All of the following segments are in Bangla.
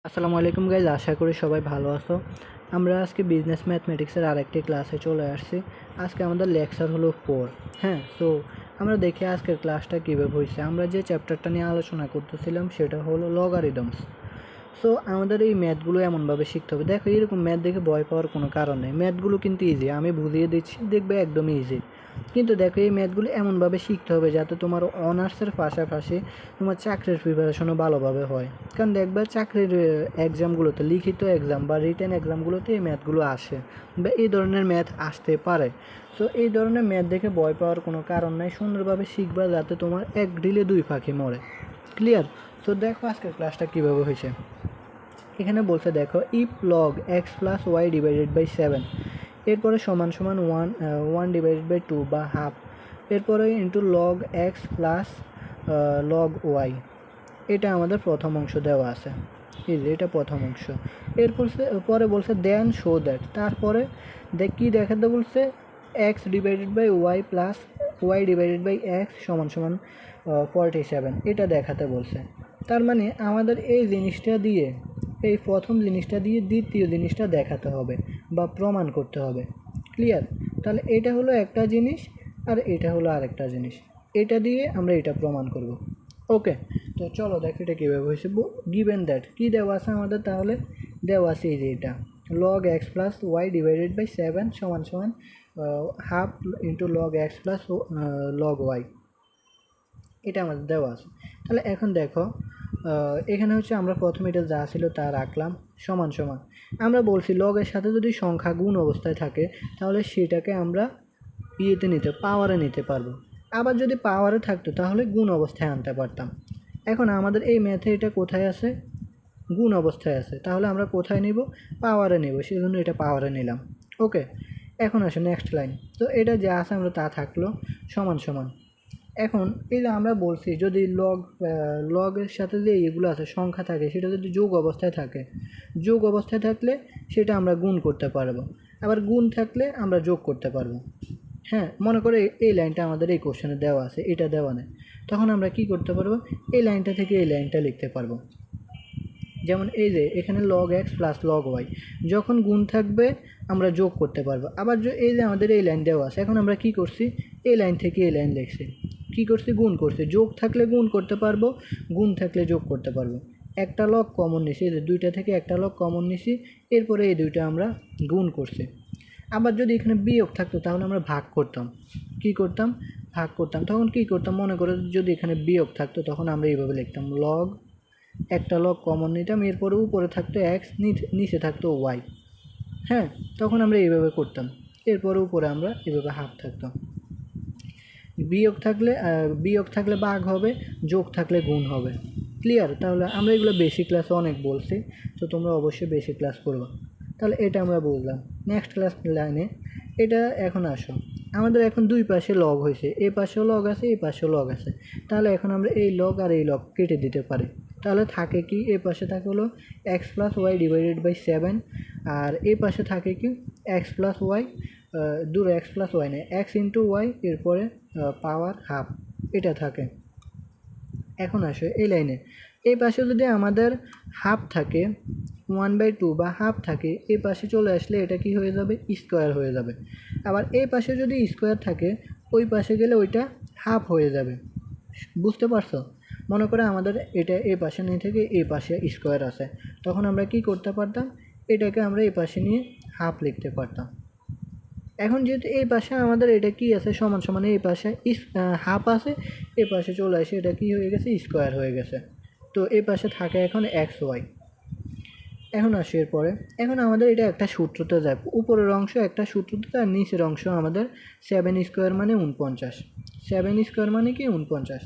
আসসালামু আলাইকুম গাইজ, আশা করি সবাই ভালো আছো। আমরা আজকে বিজনেস ম্যাথমেটিক্সের আরেকটি ক্লাসে চলে আসছি। আজকে আমাদের লেকচার হলো 4। হ্যাঁ, সো আমরা দেখি আজকের ক্লাসটা কীভাবে হয়েছে। আমরা যে চ্যাপ্টারটা নিয়ে আলোচনা করতেছিলাম সেটা হলো লগারিদমস। সো আমাদের এই ম্যাথগুলো এমনভাবে শিখতে হবে। দেখো, এরকম ম্যাথ দেখে ভয় পাওয়ার কোনো কারণ নেই। ম্যাথগুলো কিন্তু ইজি, আমি বুঝিয়ে দিচ্ছি, দেখবে একদমই ইজি। কিন্তু দেখো, এই ম্যাথগুলো এমনভাবে শিখতে হবে যাতে তোমার অনার্সের পাশাপাশি তোমার চাকরির প্রিপারেশনও ভালোভাবে হয়। কারণ দেখবে চাকরির এক্সামগুলোতে, লিখিত এক্সাম বা রিটেন এক্সামগুলোতে এই ম্যাথগুলো আসে বা এই ধরনের ম্যাথ আসতে পারে। সো এই ধরনের ম্যাথ দেখে ভয় পাওয়ার কোনো কারণ নাই। সুন্দরভাবে শিখবা যাতে তোমার এক ঢিলে দুই পাখি মরে। ক্লিয়ার? সো দেখো আজকের ক্লাসটা কীভাবে হয়েছে। এখানে বলছে, দেখো, if log x plus y divided by 7, এরপরে সমান সমান ওয়ান ডিভাইডেড বাই 2 বা হাফ, এরপরে into log x plus log y. এটা আমাদের প্রথম অংশ দেওয়া আছে। এটা প্রথম অংশ। এরপর পরে বলছে দেন শো দ্যাট, তারপরে কী দেখাতে বলছে, x divided by y plus y divided by x সমান সমান 47, এটা দেখাতে বলছে। তার মানে আমাদের এই জিনিসটা দিয়ে, এই প্রথম জিনিসটা দিয়ে দ্বিতীয় জিনিসটা দেখাতে হবে বা প্রমাণ করতে হবে। ক্লিয়ার? তাহলে এটা হলো একটা জিনিস আর এটা হলো আরেকটা জিনিস। এটা দিয়ে আমরা এটা প্রমাণ করব। ওকে, তো চলো দেখো এটা কীভাবে হয়েছে। গিভেন দ্যাট, কী দেওয়া আছে আমাদের, তাহলে দেওয়া আছে এই যে এটা log x plus y divided by 7 সমান সমান half into log x plus log y, এটা আমাদের দেওয়া আছে। তাহলে এখন দেখো, এখানে হচ্ছে আমরা প্রথমে এটা যা ছিল তা রাখলাম, সমান সমান। আমরা বলছি লগের সাথে যদি সংখ্যা গুণ অবস্থায় থাকে তাহলে সেটাকে আমরা পাওয়ারে নিতে পারবো। আবার যদি পাওয়ারে থাকতো তাহলে গুণ অবস্থায় আনতে পারতাম। এখন আমাদের এই ম্যাথে এটা কোথায় আছে? গুণ অবস্থায় আছে। তাহলে আমরা কোথায় নিব? পাওয়ারে নেব, সেই জন্য এটা পাওয়ারে নিলাম। ওকে, এখন আসে নেক্সট লাইন। তো এটা যা আছে আমরা তা থাকলো, সমান সমান। এখন এই যে আমরা বলছি যদি লগের সাথে যে এগুলো আছে সংখ্যা থাকে, সেটা যদি যোগ অবস্থায় থাকে, যোগ অবস্থায় থাকলে সেটা আমরা গুণ করতে পারবো, আবার গুণ থাকলে আমরা যোগ করতে পারবো। হ্যাঁ, মনে করে এই লাইনটা আমাদের এই কোশ্চেনে দেওয়া আছে, এটা দেওয়া নেই, তখন আমরা কি করতে পারবো, এই লাইনটা থেকে এই লাইনটা লিখতে পারবো। যেমন এই যে এখানে log x plus log y, যখন গুণ থাকবে আমরা যোগ করতে পারবো। আবার এই যে আমাদের এই লাইন দেওয়া আছে, এখন আমরা কি করছি, এই লাইন থেকে এই লাইন লিখছি, কী করছি, গুণ করছি। যোগ থাকলে গুণ করতে পারবো, গুণ থাকলে যোগ করতে পারবো। একটা লগ কমন নিছি, এই যে দুইটা থেকে একটা লগ কমন নিছি, এরপরে এই দুইটা আমরা গুণ করছি। আবার যদি এখানে বিয়োগ থাকতো তাহলে আমরা ভাগ করতাম। কি করতাম? ভাগ করতাম। তখন কি করতাম, মনে করে যদি এখানে বিয়োগ থাকতো তখন আমরা এইভাবে লিখতাম, লগ, একটা লগ কমন নিতাম, এরপরে উপরে থাকতো এক্স, নিচে থাকতো ওয়াই। হ্যাঁ, তখন আমরা এইভাবে করতাম, এরপরে উপরে আমরা এভাবে হাফ থাকতো। বিয়োগ থাকলে ভাগ হবে, যোগ থাকলে গুণ হবে। ক্লিয়ার? তাহলে আমরা এগুলো বেসিক ক্লাসে অনেক বলছি, তো তোমরা অবশ্যই বেসিক ক্লাস করবা। তাহলে এটা আমরা বুঝলাম। নেক্সট ক্লাস লাইনে এটা এখন আসো, আমাদের এখন দুই পাশে লগ হয়েছে, এই পাশেও লগ আছে, এই পাশেও লগ আছে। তাহলে এখন আমরা এই লগ আর এই লগ কেটে দিতে পারি। তাহলে থাকে কি, এই পাশে থাকে হলো x plus y divided by 7, আর এই পাশে থাকে কি এক্স প্লাস ওয়াই, দূরে এক্স প্লাস ওয়াই নেই, এক্স ইন্টু ওয়াই, এরপরে পাওয়ার হাফ, এটা থাকে। এখন আসে এই লাইনে, এই পাশে যদি আমাদের হাফ থাকে, 1/2 বা হাফ থাকে, এই পাশে চলে আসলে এটা কি হয়ে যাবে, স্কোয়ার হয়ে যাবে। আবার এই পাশে যদি স্কোয়ার থাকে, ওই পাশে গেলে ওইটা হাফ হয়ে যাবে। বুঝতে পারছো? মনে করে আমাদের এটা এই পাশে নিয়ে থেকে এই পাশে স্কোয়ার আছে, তখন আমরা কি করতে পারতাম, এটাকে আমরা এই পাশে নিয়ে হাফ লিখতে পারতাম। এখন যেহেতু এই পাশে আমাদের এটা কি আছে, সমান সমান, এই পাশে হাফ আছে, এই পাশে চলে আসে এটা কি হয়ে গেছে, স্কোয়ার হয়ে গেছে। তো এই পাশে থাকে এখন এক্স ওয়াই। এখন আসি এরপরে, এখন আমাদের এটা একটা সূত্রতে যায়, উপরের অংশ একটা সূত্রতে, আর নিচের অংশ আমাদের 7 স্কোয়ার মানে 49, 7 স্কোয়ার মানে কি 49,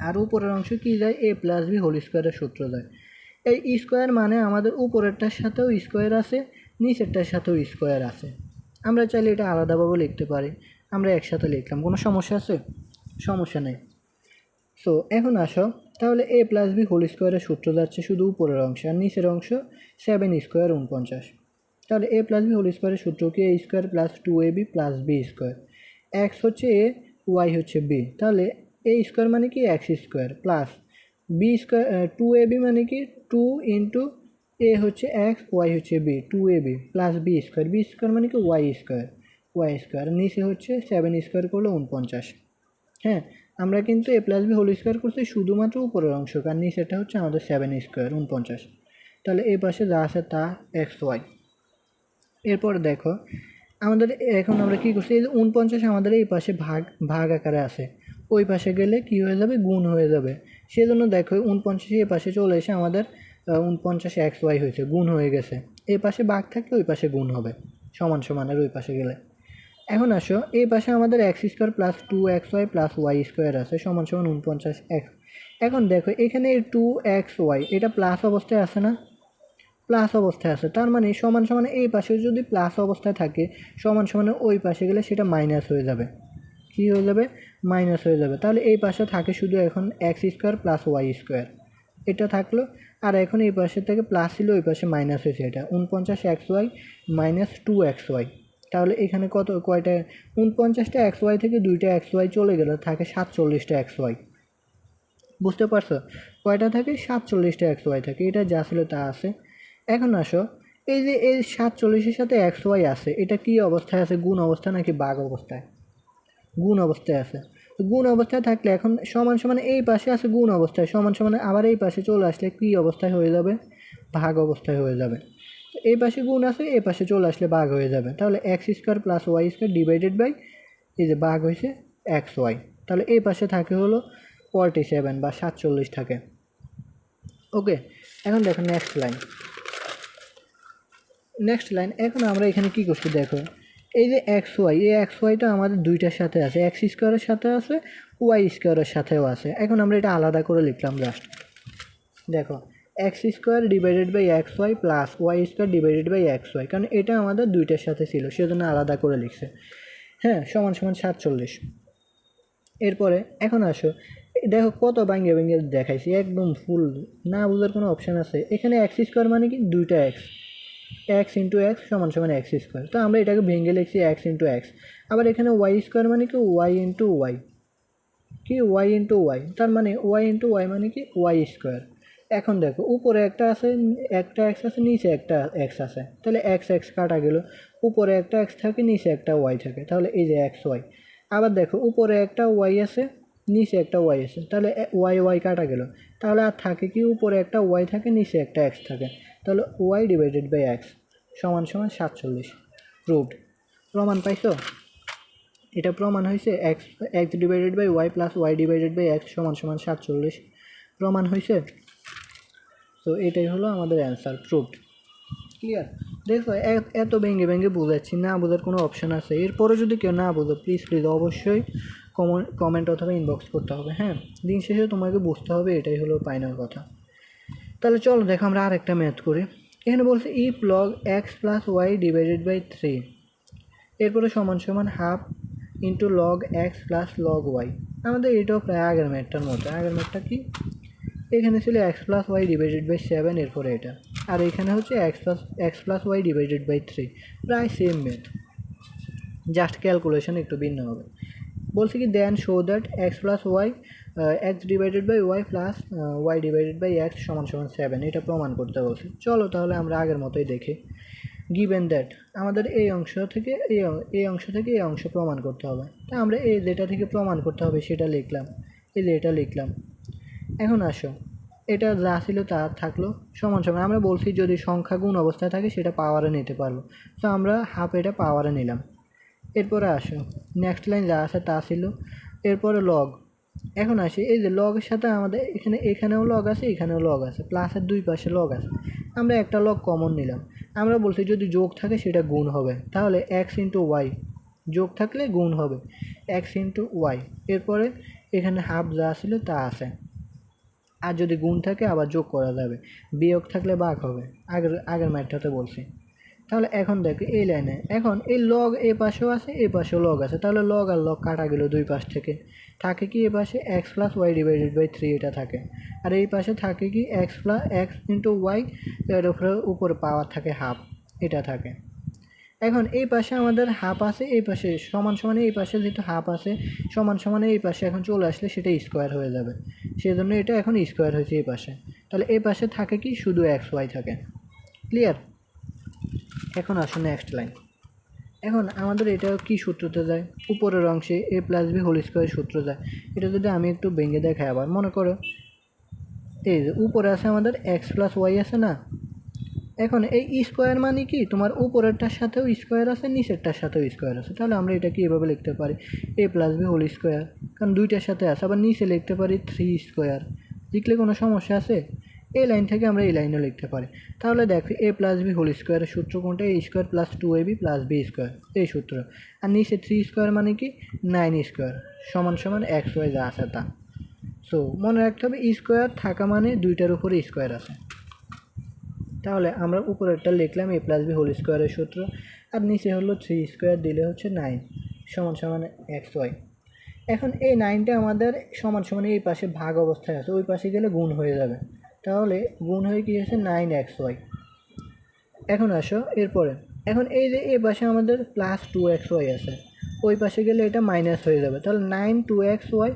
আর উপরের অংশ কি যায়, এ প্লাস বি হোল স্কোয়ারের সূত্র যায়। এই স্কোয়ার মানে আমাদের উপরেরটার সাথেও স্কোয়ার আছে, নিচেরটার সাথেও স্কোয়ার আছে। আমরা চাইলে এটা আলাদাভাবে লিখতে পারি, আমরা একসাথে লিখলাম, কোনো সমস্যা আছে? সমস্যা নেই। সো এখন আসো, তাহলে এ প্লাস বি হোল স্কোয়ারের সূত্র যাচ্ছে শুধু উপরের অংশ, আর নিচের অংশ 7 স্কোয়ার 49। তাহলে এ প্লাস বি হোল স্কোয়ারের সূত্র কি, a square plus 2ab plus b square. X হচ্ছে এ, ওয়াই হচ্ছে বি, তাহলে এ স্কোয়ার মানে কি x square plus b square 2ab মানে কি 2 ইন্টু এ হচ্ছে এক্স ওয়াই হচ্ছে b 2ab plus b square মানে কি ওয়াই স্কোয়ার নিচে হচ্ছে 7 স্কোয়ার করলে 49। হ্যাঁ, আমরা কিন্তু এ প্লাস বি হোল স্কোয়ার করছি শুধুমাত্র উপরের অংশ, কারণ নিচেটা হচ্ছে আমাদের 7 স্কোয়ার 49। তাহলে এই পাশে যা আছে তা এক্স ওয়াই। এরপর দেখো আমাদের এখন আমরা কী করছি, এই যে 49 আমাদের এই পাশে ভাগ আকারে আছে, ওই পাশে গেলে কি হয়ে যাবে, গুণ হয়ে যাবে। সেজন্য দেখো 49 এই পাশে চলে এসে আমাদের 49 এক্স ওয়াই হয়েছে, গুণ হয়ে গেছে। এই পাশে ভাগ থাকলে ওই পাশে গুণ হবে, সমান সমানের ওই পাশে গেলে। এখন আসো এই পাশে আমাদের x square plus 2xy plus y square আছে সমান সমান 49 এক্স। এখন দেখো এখানে 2xy এটা প্লাস অবস্থায় আছে না, প্লাস অবস্থায় আছে, তার মানে সমান সমান এই পাশে যদি প্লাস অবস্থায় থাকে সমান সমানে ওই পাশে গেলে সেটা মাইনাস হয়ে যাবে। কী হয়ে যাবে, মাইনাস হয়ে যাবে। তাহলে এই পাশে থাকে শুধু এখন x square plus y square, এটা থাকলো। আর এখন এই পাশে থেকে প্লাস ছিল, ওই পাশে মাইনাস হয়েছে, এটা 49xy মাইনাস 2xy। তাহলে এখানে কয়টা 49টা এক্স ওয়াই থেকে 2টা এক্স ওয়াই চলে গেলে থাকে 47টা এক্স ওয়াই। বুঝতে পারছো, কয়টা থাকে, 47টা এক্স ওয়াই থাকে। এটা যা ছিল তা আছে। এখন আসো এই যে এই 47-এর সাথে এক্স ওয়াই আছে, এটা কি অবস্থায় আছে, গুণ অবস্থায় নাকি ভাগ অবস্থায়, গুণ অবস্থায় আছে। গুণ অবস্থায় থাকলে এখন সমান সমান এই পাশে আছে গুণ অবস্থায়, সমান সমান আবার এই পাশে চলে আসলে কী অবস্থায় হয়ে যাবে, ভাগ অবস্থায় হয়ে যাবে। এই পাশে গুণ আছে, এই পাশে চলে আসলে ভাগ হয়ে যাবে। তাহলে x square plus y square divided by এই যে ভাগ হয়েছে এক্স ওয়াই। তাহলে এই পাশে থাকে হলো 47 বা 47 থাকে। ওকে, এখন দেখো নেক্সট লাইন। এখন আমরা এখানে কি করছি দেখো, এই যে এক্স ওয়াই, এই এক্স ওয়াইটা আমাদের দুইটার সাথে আছে, এক্স স্কোয়ারের সাথে আছে, ওয়াই স্কোয়ারের সাথেও আছে। এখন আমরা এটা আলাদা করে লিখলাম জাস্ট। দেখো x square divided by x y plus y square divided by x y, কারণ এটা আমাদের দুইটার সাথে ছিল সেজন্য আলাদা করে লিখছে। হ্যাঁ, সমান সমান 47। এরপরে এখন আসো দেখো কত ভাঙ্গে ভেঙে দেখাইছি, একদম ফুল, না বোঝার কোনো অপশান আছে এখানে। এক্স স্কোয়ার মানে কি দুইটা এক্স, এক্স ইন্টু এক্স সমান সমান এক্স স্কোয়ার, তো আমরা এটাকে ভেঙে লিখছি এক্স ইন্টু এক্স। আবার এখানে ওয়াই স্কোয়ার মানে কি ওয়াই ইন্টু ওয়াই, কি ওয়াই ইন্টু ওয়াই, তার মানে ওয়াই ইন্টু ওয়াই মানে কি ওয়াই স্কোয়ার। এখন দেখো উপরে একটা আছে, একটা এক্স আছে, নিচে একটা এক্স আছে, তাহলে এক্স এক্স কাটা গেল, উপরে একটা এক্স থাকে, নিচে একটা ওয়াই থাকে, তাহলে এই যে এক্স ওয়াই। আবার দেখো উপরে একটা ওয়াই আছে, নিচে একটা ওয়াই আছে, তাহলে ওয়াই ওয়াই কাটা গেল, তাহলে আর থাকে কি উপরে একটা ওয়াই থাকে, নিচে একটা এক্স থাকে, তাহলে ওয়াই ডিভাইডেড বাই এক্স সমান সমান 47। প্রুভড, প্রমাণ পাইছো, এটা প্রমাণ হয়েছে x x divided by y plus y divided by x সমান সমান 47 প্রমাণ হয়েছে। তো এটাই হলো আমাদের অ্যান্সার, প্রুভড। ক্লিয়ার, দেখো এত ভেঙে ভেঙে বোঝাচ্ছি, না বোঝার কোনো অপশান আছে? এরপরে যদি কেউ না বোঝো প্লিজ অবশ্যই কমেন্ট অথবা ইনবক্স করতে হবে। হ্যাঁ, দিন শেষে তোমাকে বুঝতে হবে, এটাই হলো ফাইনাল কথা। তাহলে চলো দেখো আমরা আরেকটা ম্যাথ করি। এখানে বলছে if log x plus y divided by 3, এরপরে সমান সমান half into log x plus log y. আমাদের এটাও প্রায় আগের ম্যাথটার মতো। আগের ম্যাথটা কি, এখানে ছিল x plus y divided by 7, এরপরে এটা, আর এখানে হচ্ছে x plus y divided by 3, প্রায় সেম ম্যাথ, জাস্ট ক্যালকুলেশন একটু ভিন্ন হবে। বলছে কি then show that x plus y x divided by y plus y divided by x সমান সমান 7, এটা প্রমাণ করতে বলছে। চলো তাহলে আমরা আগের মতোই দেখি। গিভেন দ্যাট আমাদের এই অংশ থেকে এই অংশ থেকে এই অংশ প্রমাণ করতে হবে, তা আমরা এই যেটা থেকে প্রমাণ করতে হবে সেটা লিখলাম, এই যে এটা লিখলাম। এখন আসো এটা যা ছিল তা থাকলো, সমান সমান আমরা বলছি যদি সংখ্যা গুণ অবস্থায় থাকে সেটা পাওয়ারে নিতে পারবো, তো আমরা হাফ এটা পাওয়ারে নিলাম। এরপরে আসো নেক্সট লাইন যা আছে তা ছিল, এরপরে লগ। এখন আসি এই যে লগের সাথে আমাদের এখানেও লগ আছে, এখানেও লগ আছে, প্লাসের দুই পাশে লগ আছে, আমরা একটা লগ কমন নিলাম। আমরা বলছি যদি যোগ থাকে সেটা গুণ হবে, তাহলে এক্স ইন্টু ওয়াই, যোগ থাকলে গুণ হবে এক্স ইন্টু ওয়াই। এরপরে এখানে হাফ যা ছিল তা আছে, আর যদি গুণ থাকে আবার যোগ করা যাবে, বিয়োগ থাকলে ভাগ হবে, আগের ম্যাথটাতে বলছি। তাহলে এখন দেখো এই লাইনে, এখন এই লগ এই পাশেও আছে, এই পাশেও লগ আছে, তাহলে লগ আর লগ কাটা গেল দুই পাশ থেকে, থাকে কি এ পাশে x plus y divided by 3 এটা থাকে, আর এই পাশে থাকে কি এক্স ইন্টু ওয়াই, এর উপরে পাওয়ার থাকে হাফ, এটা থাকে। এখন এই পাশে আমাদের হাফ আছে, এই পাশে সমান সমানে এই পাশে যেহেতু হাফ আছে সমান সমানে এই পাশে এখন চলে আসলে সেটা স্কোয়ার হয়ে যাবে, সেজন্য এটা এখন স্কোয়ার হয়েছে এই পাশে। তাহলে এই পাশে থাকে কি শুধু এক্স ওয়াই থাকে। ক্লিয়ার? এখন আসুন নেক্সট লাইন। এখন আমাদের এটা কি সূত্রতে যায়? উপরের অংশে এ প্লাস বি হোল স্কোয়ার সূত্র যায়। এটা যদি আমি একটু ভেঙে দেখাই, আবার মনে করো এই যে উপরে আছে আমাদের এক্স প্লাস ওয়াই আছে না, এখন এই স্কোয়ার মানে কি তোমার উপরেরটার সাথেও স্কোয়ার আছে, নিচেরটার সাথেও স্কোয়ার আছে। তাহলে আমরা এটা কি এভাবে লিখতে পারি, এ প্লাস বি হোল স্কোয়ার, কারণ দুইটার সাথে আছে। আবার নিচে লিখতে পারি 3 স্কোয়ার, লিখলে কোনো সমস্যা আছে? এই লাইন থেকে আমরা এই লাইনও লিখতে পারি। তাহলে দেখো এ প্লাস বি হোল স্কোয়ারের সূত্র কোনটা? A square plus 2ab plus b square, এই সূত্র। আর নিচে 3 স্কোয়ার মানে কি 9 স্কোয়ার সমান সমান এক্স ওয়াই যা আছে তা। সো মনে রাখতে হবে স্কোয়ার থাকা মানে দুইটার উপরে স্কোয়ার আছে। তাহলে আমরা উপরেরটা লিখলাম এ প্লাস বি হোল স্কোয়ারের সূত্র, আর নিচে হলো 3 স্কোয়ার দিলে হচ্ছে 9 সমান সমান এক্স ওয়াই। এখন এই 9টা আমাদের সমান সমান এই পাশে ভাগ অবস্থায় আছে, ওই পাশে গেলে গুণ হয়ে যাবে। তাহলে গুণ হয়ে কী হচ্ছে 9xy। এখন আসো এরপরে, এখন এই যে এই পাশে আমাদের প্লাস 2xy আছে, ওই পাশে গেলে এটা মাইনাস হয়ে যাবে। তাহলে 9 2xy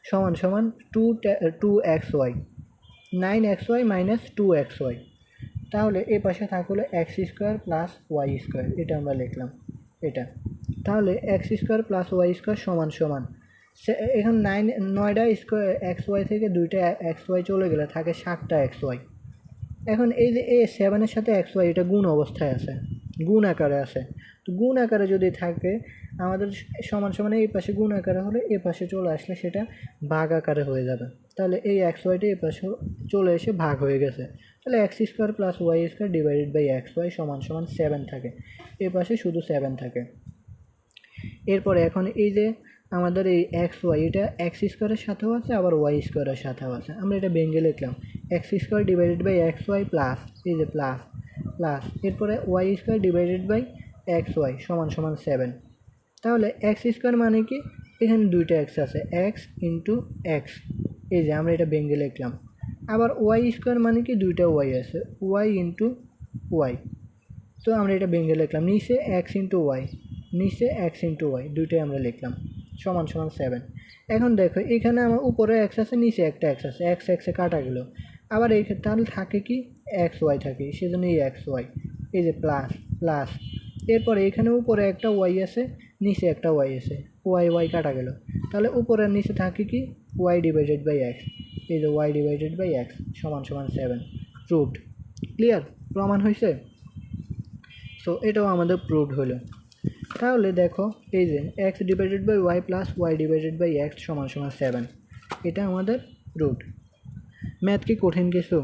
সমান সমান 2xy, 9xy মাইনাস 2xy। তাহলে এই পাশে থাকলো x square plus y square, এটা আমরা লিখলাম এটা। তাহলে x square plus y square সমান সমান এখন 9টা স্কোয়ার এক্স ওয়াই থেকে 2টা এক্স ওয়াই চলে গেলে থাকে 7টা এক্স ওয়াই। এখন এই যে এ 7-এর সাথে এক্স ওয়াই এটা গুণ অবস্থায় আছে, গুণ আকারে আছে। তো গুণ আকারে যদি থাকে আমাদের সমান সমান এই পাশে গুণ আকারে হলে এ পাশে চলে আসলে সেটা ভাগ আকারে হয়ে যাবে। তাহলে এই এক্স ওয়াইটা এ পাশে চলে এসে ভাগ হয়ে গেছে। তাহলে x square plus y square divided by x y সমান সমান 7 থাকে, এ পাশে শুধু 7 থাকে। এরপরে এখন এই যে আমাদের এই এক্স ওয়াই এটা এক্স স্কোয়ারের সাথেও আছে আবার ওয়াই স্কোয়ারের সাথেও আছে, আমরা এটা ভেঙে লিখলাম x square divided by x y plus এই যে প্লাস প্লাস এরপরে y square divided by x y সমান সমান 7। তাহলে এক্স স্কোয়ার মানে কি এখানে দুইটা এক্স আছে, এক্স ইন্টু এক্স, এই যে আমরা এটা ভেঙে লিখলাম। আবার ওয়াই স্কোয়ার মানে কি দুইটা ওয়াই আছে, ওয়াই ইন্টু ওয়াই, তো আমরা এটা ভেঙে লিখলাম নিচে এক্স ইন্টু ওয়াই, নিচে এক্স ইন্টু ওয়াই দুইটাই আমরা লিখলাম সমান সমান 7। এখন দেখো এখানে আমার উপরে এক্স আছে নিচে একটা এক্স আছে, এক্স এক্সে কাটা গেল। আবার এই তাহলে থাকে কি এক্স ওয়াই থাকে, সেজন্য এই এক্স ওয়াই এই যে প্লাস প্লাস। এরপরে এখানে উপরে একটা ওয়াই আছে নিচে একটা ওয়াই আছে, ওয়াই ওয়াই কাটা গেল। তাহলে উপরে নিচে থাকে কি ওয়াই ডিভাইডেড বাই এক্স, এই যে ওয়াই ডিভাইডেড বাই এক্স সমান সমান 7। প্রুভড। ক্লিয়ার? প্রমাণ হয়েছে? সো এটাও আমাদের প্রুভড হলো। তাহলে দেখো এই যে x divided by y plus y divided by x সমান সমান 7, এটা আমাদের প্রুভড। ম্যাথ কি কঠিন কিছু?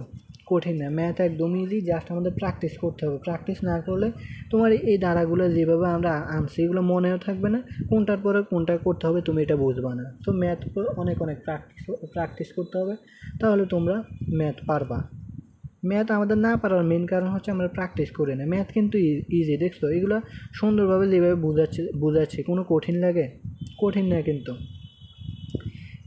কঠিন না, ম্যাথ একদম ইজি, জাস্ট আমাদের প্র্যাকটিস করতে হবে। প্র্যাকটিস না করলে তোমার এই ধারাগুলো যেভাবে আমরা আনছি এগুলো মনেও থাকবে না, কোনটার পরে কোনটা করতে হবে তুমি এটা বুঝবা না। তো ম্যাথ অনেক অনেক প্র্যাকটিস করতে হবে, তাহলে তোমরা ম্যাথ পারবা। ম্যাথ আমাদের না পারার মেন কারণ হচ্ছে আমরা প্র্যাকটিস করি না। ম্যাথ কিন্তু ইজি, দেখছো এগুলো সুন্দরভাবে যেভাবে বোঝাচ্ছি কোনো কঠিন লাগে? কঠিন না কিন্তু।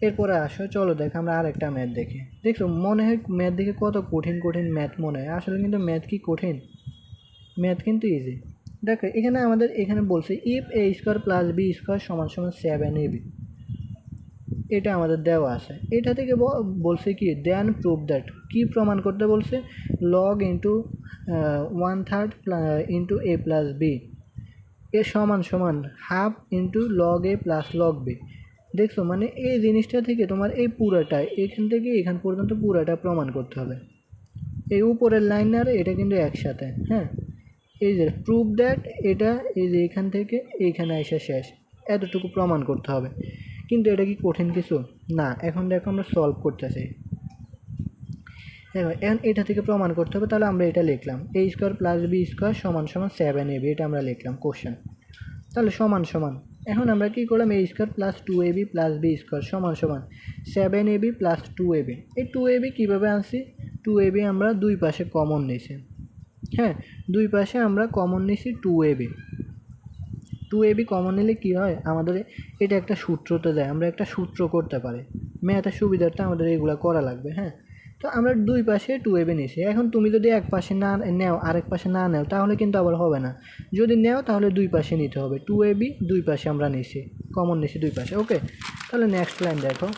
এরপরে আসো চলো দেখ আমরা আর একটা ম্যাথ দেখি। দেখছো মনে হয় ম্যাথ দেখে কত কঠিন কঠিন ম্যাথ মনে হয়, আসলে কিন্তু ম্যাথ কি কঠিন? ম্যাথ কিন্তু ইজি। দেখো এখানে আমাদের এখানে বলছে if a square plus b square সমান সমান 7ab, এটা আমাদের দেওয়া আছে। এটা থেকে বলছে কি দেন প্রুভ দ্যাট, কি প্রমাণ করতে বলছে? Log into 1/3 into A plus B A সমান সমান হাফ ইন্টু লগ এ প্লাস লগ বি। দেখছো মানে এই জিনিসটা থেকে তোমার এই পুরাটা এখান থেকে এখান পর্যন্ত পুরাটা প্রমাণ করতে হবে। এই উপরের লাইন আর এটা কিন্তু একসাথে, হ্যাঁ। এই যে প্রুভ দ্যাট, এটা এই যে এখান থেকে এইখানে এসে শেষ, এতটুকু প্রমাণ করতে হবে। কিন্তু এটা কি কঠিন কিছু না? এখন দেখো আমরা সলভ করতেছি। দেখো এখন এটা থেকে প্রমাণ করতে হবে, তাহলে আমরা এটা লিখলাম এ স্কোয়ার প্লাস বি স্কোয়ার সমান সমান 7ab, এটা আমরা লিখলাম কোশ্চেন। তাহলে সমান সমান এখন আমরা কী করলাম a square plus 2ab plus b square সমান সমান 7ab প্লাস 2ab। এই 2ab কীভাবে আনছি? 2ab আমরা দুই পাশে কমন নিয়েছি, হ্যাঁ দুই পাশে আমরা কমন নিয়েছি 2ab। 2ab কমন নিলে কী হয় আমাদের এটা একটা সূত্রতে দেয়, আমরা একটা সূত্র করতে পারি। ম্যাথের সুবিধার্থে আমাদের এগুলো করা লাগবে, হ্যাঁ। তো আমরা দুই পাশে 2ab নিয়েছি। এখন তুমি যদি এক পাশে না নেও আরেক পাশে না নেও তাহলে কিন্তু আবার হবে না, যদি নেও তাহলে দুই পাশে নিতে হবে। 2ab দুই পাশে আমরা নিয়েছি, কমন নিয়েছি দুই পাশে। ওকে, তাহলে নেক্সট লাইন দেখো।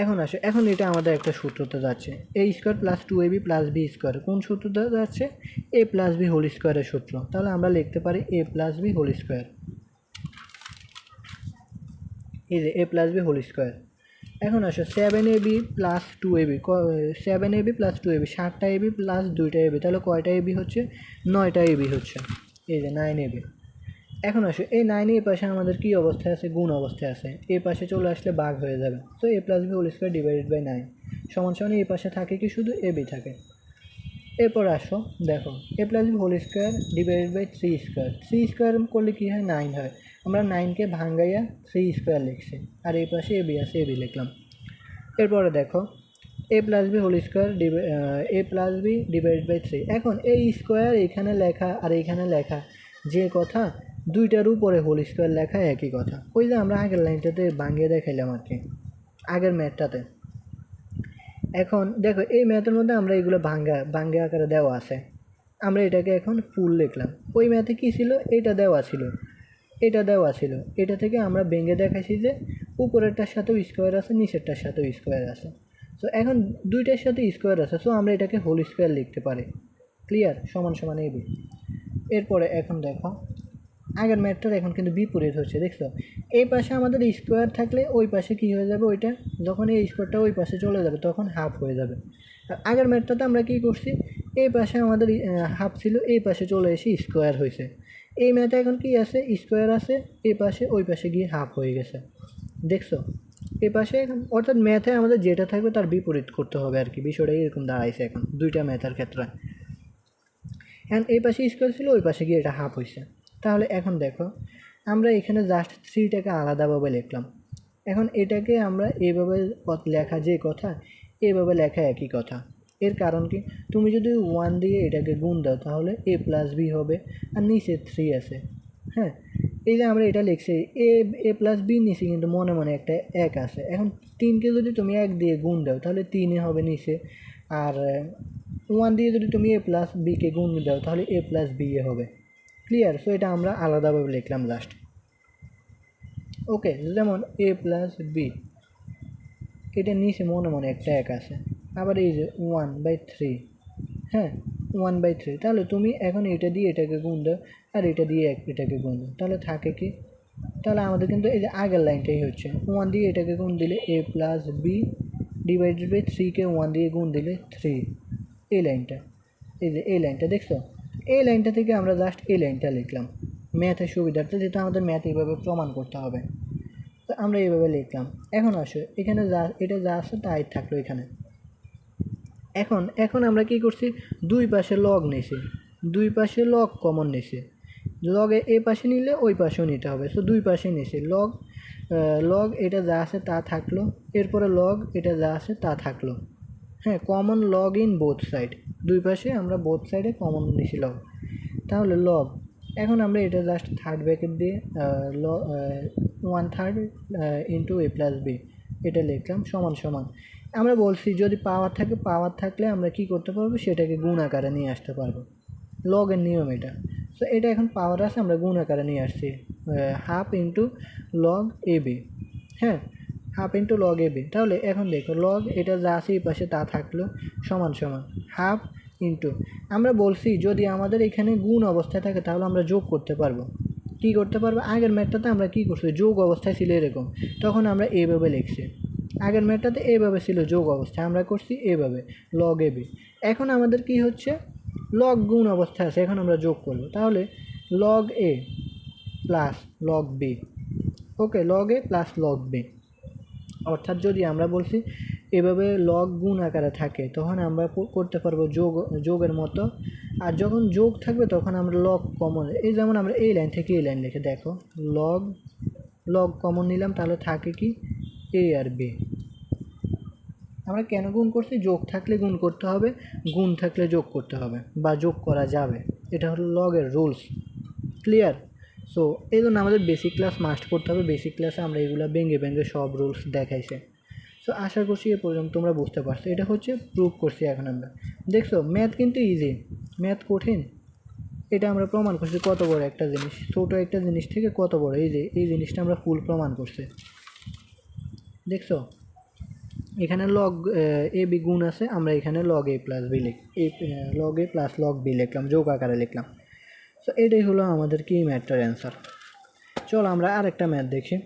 এখন আসো, এখন এটা আমাদের একটা সূত্রতে যাচ্ছে, a square plus 2ab plus b square. কোন সূত্রতে যাচ্ছে? a প্লাস b হোল স্কোয়ারের সূত্র। তাহলে আমরা লিখতে পারি a plus b whole square. এই যে a plus b whole square. এখন আসো 7ab plus 2ab, 7ab plus 2ab 7টা ab প্লাস 2টা ab, তাহলে কয়টা ab হচ্ছে? 9টা ab হচ্ছে। এই যে 9ab। এখন আসো এই 9 এই পাশে আমাদের কী অবস্থায় আছে? গুণ অবস্থায় আছে। এই পাশে চলে আসলে ভাগ হয়ে যাবে। তো a plus b whole square divided by 9 সমান সমান এই পাশে থাকে কি? শুধু ab থাকে। এরপর আসো দেখো, a plus b whole square divided by 3 square. 3 square করলে কী হয়? 9 হয়। আমরা 9কে ভাঙ্গাইয়া 3 স্কোয়ার লিখছি, আর এই পাশে ab আছে, ab লিখলাম। এরপরে দেখো a plus b whole square a plus b divided by 3। এখন এই স্কোয়ার এখানে লেখা আর এইখানে লেখা যে কথা, দুইটার উপরে হোল স্কোয়ার লেখা একই কথা। ওই যে আমরা আগের লাইনটাতে ভাঙিয়ে দেখাইলাম আর কি, আগের ম্যাথটাতে। এখন দেখো এই ম্যাথের মধ্যে আমরা এগুলো ভাঙ্গে আকারে দেওয়া আছে, আমরা এটাকে এখন ফুল লিখলাম। ওই ম্যাথে কী ছিল? এটা দেওয়া ছিল, এটা দেওয়া ছিল, এটা থেকে আমরা ভেঙে দেখাইছি যে উপরেরটার সাথেও স্কোয়ার আছে, নিচেরটার সাথেও স্কোয়ার আছে। সো এখন দুইটার সাথে স্কোয়ার আছে, সো আমরা এটাকে হোল স্কোয়ার লিখতে পারি। ক্লিয়ার? সমান সমান ab। এরপরে এখন দেখো আগের ম্যাথটার এখন কিন্তু বিপরীত হচ্ছে, দেখছো? এই পাশে আমাদের স্কোয়ার থাকলে ওই পাশে কী হয়ে যাবে? ওইটা যখন এই স্কোয়ারটা ওই পাশে চলে যাবে তখন হাফ হয়ে যাবে। আর আগের ম্যাথটাতে আমরা কী করছি? এই পাশে আমাদের হাফ ছিল, এই পাশে চলে এসে স্কোয়ার হয়েছে। এই ম্যাথে এখন কি আছে? স্কোয়ার আছে, এই পাশে ওই পাশে গিয়ে হাফ হয়ে গেছে, দেখছো? এই পাশে অর্থাৎ ম্যাথে আমাদের যেটা থাকবে তার বিপরীত করতে হবে আর কি, বিষয়টা এরকম দাঁড়াইছে এখন দুইটা ম্যাথের ক্ষেত্রে। অ্যান্ড এই পাশে স্কোয়ার ছিল, ওই পাশে গিয়ে এটা হাফ হয়েছে। তাহলে এখন দেখো আমরা এখানে জাস্ট 3টাকে আলাদাভাবে লিখলাম। এখন এটাকে আমরা এইভাবে লেখা যে কথা, এইভাবে লেখা একই কথা। এর কারণ কি? তুমি যদি 1 দিয়ে এটাকে গুণ দাও তাহলে a প্লাস b হবে, আর নিচে 3 আছে। হ্যাঁ, এই যে আমরা এটা লিখছি a প্লাস b নিচে কিন্তু মনে মনে একটা 1 আছে। এখন 3কে যদি তুমি 1 দিয়ে গুণ দাও তাহলে 3 হবে নিচে, আর 1 দিয়ে যদি তুমি a প্লাস বিকে গুণ দাও তাহলে a প্লাস b হবে। ক্লিয়ার? সো এটা আমরা আলাদাভাবে লিখলাম লাস্ট। ওকে, যেমন a প্লাস বি, এটা নিচে মনে মনে একটা 1 আছে। আবার এই যে 1/3, হ্যাঁ 1/3, তাহলে তুমি এখন এটা দিয়ে এটাকে গুণ দাও আর এটা দিয়ে এটাকে গুণ দাও, তাহলে থাকে কি? তাহলে আমাদের কিন্তু এই যে আগের লাইনটাই হচ্ছে, 1 দিয়ে এটাকে গুণ দিলে a plus b divided by 3কে 1 দিয়ে গুণ দিলে 3, এই লাইনটা, এই যে এই লাইনটা দেখছো? এই লাইনটা থেকে আমরা জাস্ট এই লাইনটা লিখলাম ম্যাথের সুবিধার্থে, যেটা আমাদের ম্যাথ এইভাবে প্রমাণ করতে হবে। তো আমরা এইভাবে লিখলাম। এখন আসো এখানে এটা যা আছে তাই থাকলো এখানে। এখন এখন আমরা কি করছি? দুই পাশে লগ নিয়েছি, দুই পাশে লগ কমন নিয়েছি। লগে এই পাশে নিলে ওই পাশেও নিতে হবে, সো দুই পাশে নিয়েছি। লগ এটা যা আছে তা থাকলো, এরপরে লগ এটা যা আছে তা থাকলো। হ্যাঁ, common log in both side, দুই পাশে আমরা বোথ সাইডে কমন নিয়েছি লগ। তাহলে লগ, এখন আমরা এটা জাস্ট থার্ড ব্র্যাকেট দিয়ে 1/3 ইন্টু a প্লাস বি এটা লিখলাম সমান সমান। আমরা বলছি যদি পাওয়ার থাকে, পাওয়ার থাকলে আমরা কি করতে পারবো? সেটাকে গুণ আকারে নিয়ে আসতে পারবো, লগের নিয়ম এটা। সো এটা এখন পাওয়ার আছে, আমরা গুণ আকারে নিয়ে আসছি, half into log A B. হ্যাঁ, half into log A B. তাহলে এখন দেখো লগ এটা যা আছে এই পাশে তা থাকলো সমান সমান হাফ ইন্টু, আমরা বলছি যদি আমাদের এখানে গুণ অবস্থায় থাকে তাহলে আমরা যোগ করতে পারবো। কি করতে পারবো? আগের ম্যাথটাতে আমরা কি করছি? যোগ অবস্থায় ছিল এরকম, তখন আমরা এইভাবে লিখছি। আগের ম্যাথটাতে এইভাবে ছিল যোগ অবস্থায়, আমরা করছি এইভাবে লগ এ বি। এখন আমাদের কি হচ্ছে? লগ গুণ অবস্থায় আছে, এখন আমরা যোগ করবো। তাহলে লগ এ প্লাস লগ বি। ওকে, লগ এ প্লাস লগ বি, অর্থাৎ যদি আমরা বলছি এভাবে লগ গুণ আকারে থাকে তখন আমরা করতে পারবো যোগের মতো, আর যখন যোগ থাকবে তখন আমরা লগ কমন, এই যেমন আমরা এই লাইন থেকে এই লাইন লিখে দেখো লগ কমন নিলাম, তাহলে থাকে কি? এ আর বি। আমরা কেন গুণ করছি? যোগ থাকলে গুণ করতে হবে, গুণ থাকলে যোগ করতে হবে, বা যোগ করা যাবে, এটা হলো লগের রুলস। ক্লিয়ার? সো এই জন্য আমাদের বেসিক ক্লাস মাস্ট করতে হবে। বেসিক ক্লাসে আমরা এগুলো ভেঙে সব রুলস দেখাইছে। সো আশা করছি এ পর্যন্ত তোমরা বুঝতে পারছো। এটা হচ্ছে প্রুভ করছি এখন আমরা। দেখছো ম্যাথ কিন্তু ইজি, ম্যাথ কঠিন এটা আমরা প্রমাণ করছি। কত বড় একটা জিনিস, ছোটো একটা জিনিস থেকে কত বড়, এই যে এই জিনিসটা আমরা ফুল প্রমাণ করছি। দেখছো এখানে লগ এ বি গুণ আছে, আমরা এখানে লগ এ প্লাস বি লগ এ প্লাস লগ বি লিখলাম, যোগ আকারে লিখলাম। সো এটাই হলো আমাদের কি ম্যাথটার অ্যান্সার। চলো আমরা আরেকটা ম্যাথ দেখি।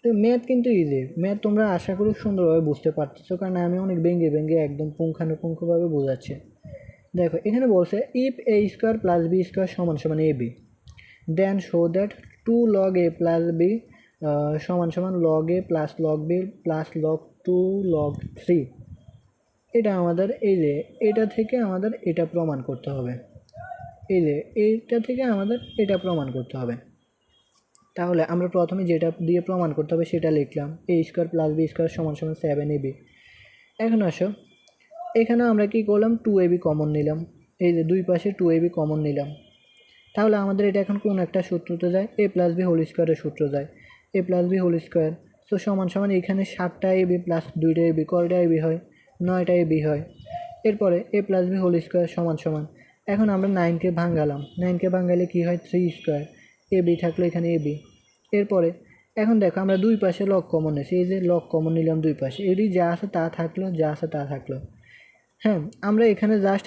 তো ম্যাথ কিন্তু ইজি, ম্যাথ তোমরা আশা করি সুন্দরভাবে বুঝতে পারতেছো, কারণ আমি অনেক ভেঙে একদম পুঙ্খানুপুঙ্খভাবে বোঝাচ্ছি। দেখো এখানে বলছে if a square plus b square সমান সমান a b, then show that 2 log a plus b সমান সমান log a plus log b plus log 2 log 3। এটা আমাদের এই যে এটা থেকে আমাদের এটা প্রমাণ করতে হবে, এই যে এইটা থেকে আমাদের এটা প্রমাণ করতে হবে। তাহলে আমরা প্রথমে যেটা দিয়ে প্রমাণ করতে হবে সেটা লিখলাম, এ স্কোয়ার প্লাস বি স্কোয়ার সমান সমান 7ab। এখন আসো এখানে আমরা কি করলাম, 2ab কমন নিলাম, এই যে দুই পাশে 2ab কমন নিলাম। তাহলে আমাদের এটা এখন কোন একটা সূত্রতে যায়, এ প্লাস বি হোল স্কোয়ারের সূত্র যায়, এ প্লাস বি হোল স্কোয়ার। তো সমান সমান এখানে 7টা এবি প্লাস 2টা এবি, কয়টা এবি হয়, 9টা এবি হয়। এরপরে এ প্লাস বি হোল স্কোয়ার সমান সমান, এখন আমরা 9কে ভাঙালাম, 9কে ভাঙালে কী হয় 3 স্কোয়ার, এবি থাকলো এখানে এবি। এরপরে এখন দেখো আমরা দুই পাশে লগ কমন নিয়েছি, এই যে লগ কমন নিলাম দুই পাশে, এরই যা আছে তা থাকলো, যা আছে তা থাকলো। হ্যাঁ আমরা এখানে জাস্ট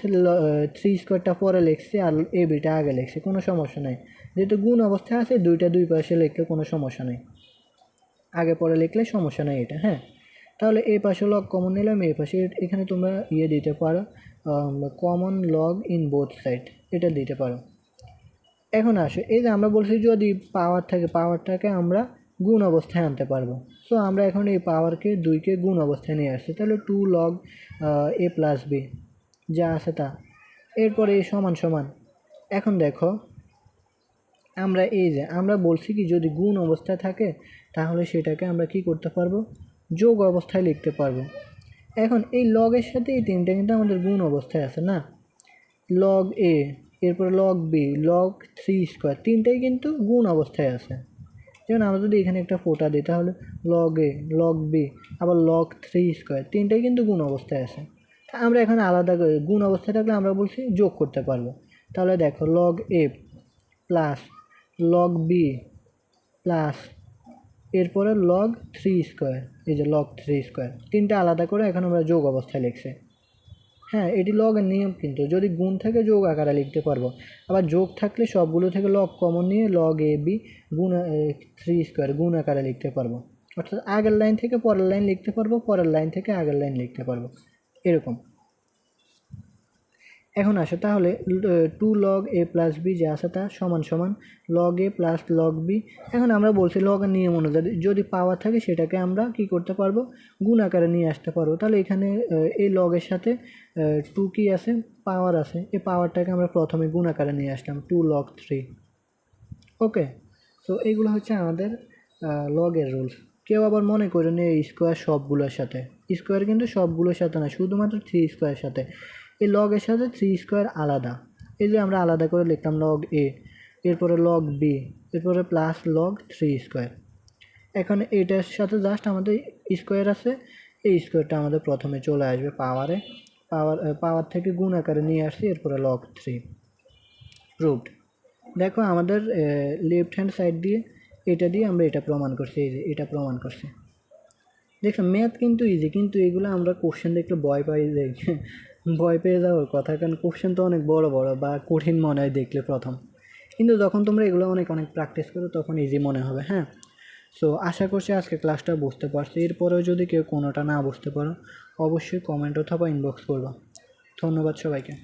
3 স্কোয়ারটা পরে লিখছি আর এ বিটা আগে লিখছি, কোনো সমস্যা নেই। যেহেতু গুণ অবস্থায় আছে দুইটা দুই পাশে লিখলে কোনো সমস্যা নেই, আগে পরে লিখলে সমস্যা নেই এটা। হ্যাঁ তাহলে এই পাশে লগ কমন নিলাম, এই পাশে এখানে তোমরা দিতে পারো common log in both side, এটা দিতে পারো। এখন আসো এই যে আমরা বলছি যদি পাওয়ার থাকে, পাওয়ারটাকে আমরা গুণ অবস্থায় আনতে পারবো। সো আমরা এখন এই পাওয়ারকে 2কে গুণ অবস্থায় নিয়ে আসছি, তাহলে 2 log a প্লাস বি যা আছে তা। এরপরে এই সমান সমান, এখন দেখো আমরা এই যে আমরা বলছি কি যদি গুণ অবস্থায় থাকে তাহলে সেটাকে আমরা কি করতে পারবো, যোগ অবস্থায় লিখতে পারবো। এখন এই লগের সাথে এই তিনটা কিন্তু আমাদের গুণ অবস্থায় আছে না, লগ এ, এরপর লগ বি, লগ 3 স্কোয়ার, তিনটাই কিন্তু গুণ অবস্থায় আছে। যেমন আমরা যদি এখানে একটা ফোঁটা দিই তাহলে লগ এ, লগ বি, আবার লগ 3 স্কোয়ার, তিনটাই কিন্তু গুণ অবস্থায় আছে। আমরা এখানে আলাদা করে গুণ অবস্থায় থাকলে আমরা বলছি যোগ করতে পারবো। তাহলে দেখো লগ এ প্লাস লগ বি প্লাস এরপরে লগ 3 স্কোয়ার, এই যে লগ 3 স্কোয়ার, তিনটা আলাদা করে এখন আমরা যোগ অবস্থায় লিখছি। হ্যাঁ এটি লগের নিয়ম, কিন্তু যদি গুণ থাকে যোগ আকারে লিখতে পারবো, আবার যোগ থাকলে সবগুলো থেকে লগ কমন নিয়ে লগ এ বি গুণ 3 স্কোয়ার গুণ আকারে লিখতে পারবো। অর্থাৎ আগের লাইন থেকে পরের লাইন লিখতে পারবো, পরের লাইন থেকে আগের লাইন লিখতে পারবো, এরকম। এখন আসো তাহলে 2 log a প্লাস বি যা আছে তা সমান সমান log a plus log b। এখন আমরা বলছি লগের নিয়ম অনুযায়ী যদি পাওয়ার থাকে সেটাকে আমরা কি করতে পারবো, গুণ আকারে নিয়ে আসতে পারবো। তাহলে এখানে এই লগের সাথে 2 কি আছে, পাওয়ার আছে, এই পাওয়ারটাকে আমরা প্রথমে গুণ আকারে নিয়ে আসলাম 2 log 3। ওকে, সো এইগুলো হচ্ছে আমাদের লগের রুলস। কেউ আবার মনে করেন এই স্কোয়ার সবগুলোর সাথে, স্কোয়ার কিন্তু সবগুলোর সাথে না, শুধুমাত্র 3 স্কোয়ারের সাথে। এই লগের সাথে 3 স্কোয়ার আলাদা, এই যে আমরা আলাদা করে লিখলাম লগ এ, এরপরে লগ বি, এরপরে প্লাস লগ 3 স্কোয়ার। এখন এটার সাথে জাস্ট আমাদের স্কোয়ার আছে, এই স্কোয়ারটা আমাদের প্রথমে চলে আসবে পাওয়ারে, পাওয়ার থেকে গুণ আকারে নিয়ে আসছি, এরপরে লগ 3। প্রুভড। দেখো আমাদের লেফট হ্যান্ড সাইড দিয়ে এটা দিয়ে আমরা এটা প্রমাণ করছি, এই যে এটা প্রমাণ করছি। দেখো ম্যাথ কিন্তু ইজি, কিন্তু এগুলো আমরা কোশ্চেন দেখলে ভয় পাই যাই, ভয় পেয়ে যাওয়ার কথা, কারণ কোশ্চেন তো অনেক বড় বড় বা কঠিন মনে হয় দেখলে প্রথম, কিন্তু যখন তোমরা এগুলো অনেক প্র্যাকটিস করো তখন ইজি মনে হবে। হ্যাঁ সো আশা করছি আজকে ক্লাসটা বুঝতে পারছি। এরপরেও যদি কেউ কোনোটা না বুঝতে পারো অবশ্যই কমেন্ট অথবা ইনবক্স করবা। ধন্যবাদ সবাইকে।